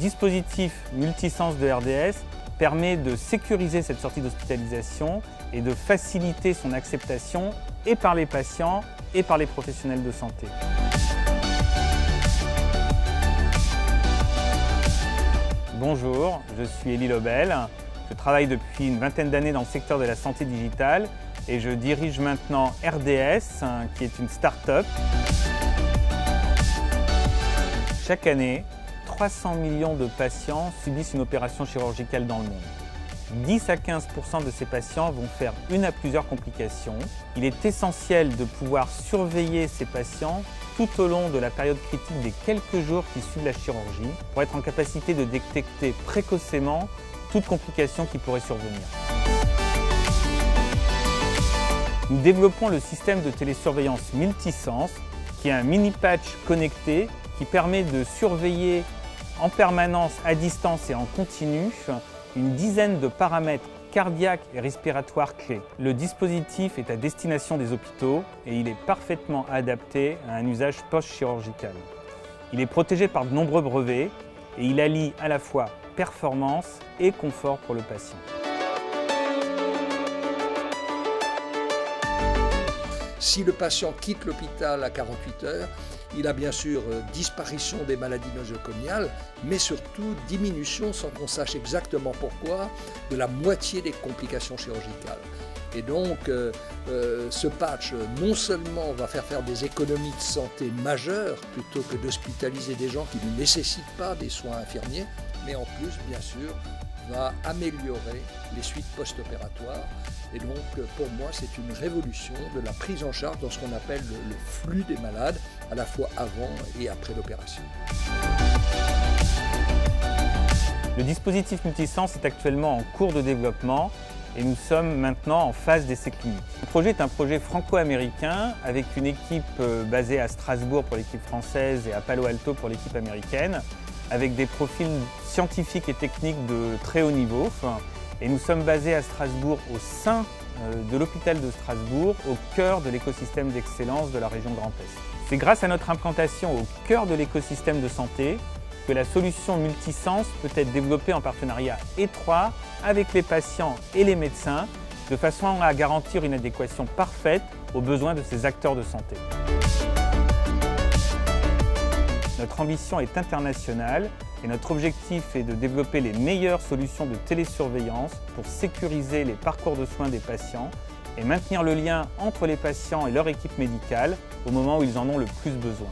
dispositif multisens de RDS permet de sécuriser cette sortie d'hospitalisation et de faciliter son acceptation et par les patients et par les professionnels de santé. Bonjour, je suis Élie Lobel. Je travaille depuis une vingtaine d'années dans le secteur de la santé digitale et je dirige maintenant RDS, qui est une start-up. Chaque année, 300 millions de patients subissent une opération chirurgicale dans le monde. 10 à 15% de ces patients vont faire une à plusieurs complications. Il est essentiel de pouvoir surveiller ces patients tout au long de la période critique des quelques jours qui suivent la chirurgie pour être en capacité de détecter précocement toute complication qui pourrait survenir. Nous développons le système de télésurveillance multisens qui est un mini-patch connecté qui permet de surveiller en permanence, à distance et en continu, une dizaine de paramètres cardiaques et respiratoires clés. Le dispositif est à destination des hôpitaux et il est parfaitement adapté à un usage post-chirurgical. Il est protégé par de nombreux brevets et il allie à la fois performance et confort pour le patient. Si le patient quitte l'hôpital à 48 heures, il a bien sûr disparition des maladies nosocomiales, mais surtout diminution, sans qu'on sache exactement pourquoi, de la moitié des complications chirurgicales. Et donc, ce patch, non seulement va faire des économies de santé majeures, plutôt que d'hospitaliser des gens qui ne nécessitent pas des soins infirmiers, mais en plus, bien sûr, va améliorer les suites post-opératoires. Et donc, pour moi, c'est une révolution de la prise en charge dans ce qu'on appelle le flux des malades, à la fois avant et après l'opération. Le dispositif multisens est actuellement en cours de développement et nous sommes maintenant en phase d'essai clinique. Le projet est un projet franco-américain avec une équipe basée à Strasbourg pour l'équipe française et à Palo Alto pour l'équipe américaine, avec des profils scientifiques et techniques de très haut niveau. Et nous sommes basés à Strasbourg au sein de l'hôpital de Strasbourg, au cœur de l'écosystème d'excellence de la région Grand Est. C'est grâce à notre implantation au cœur de l'écosystème de santé que la solution multisens peut être développée en partenariat étroit avec les patients et les médecins, de façon à garantir une adéquation parfaite aux besoins de ces acteurs de santé. Notre ambition est internationale et notre objectif est de développer les meilleures solutions de télésurveillance pour sécuriser les parcours de soins des patients et maintenir le lien entre les patients et leur équipe médicale au moment où ils en ont le plus besoin.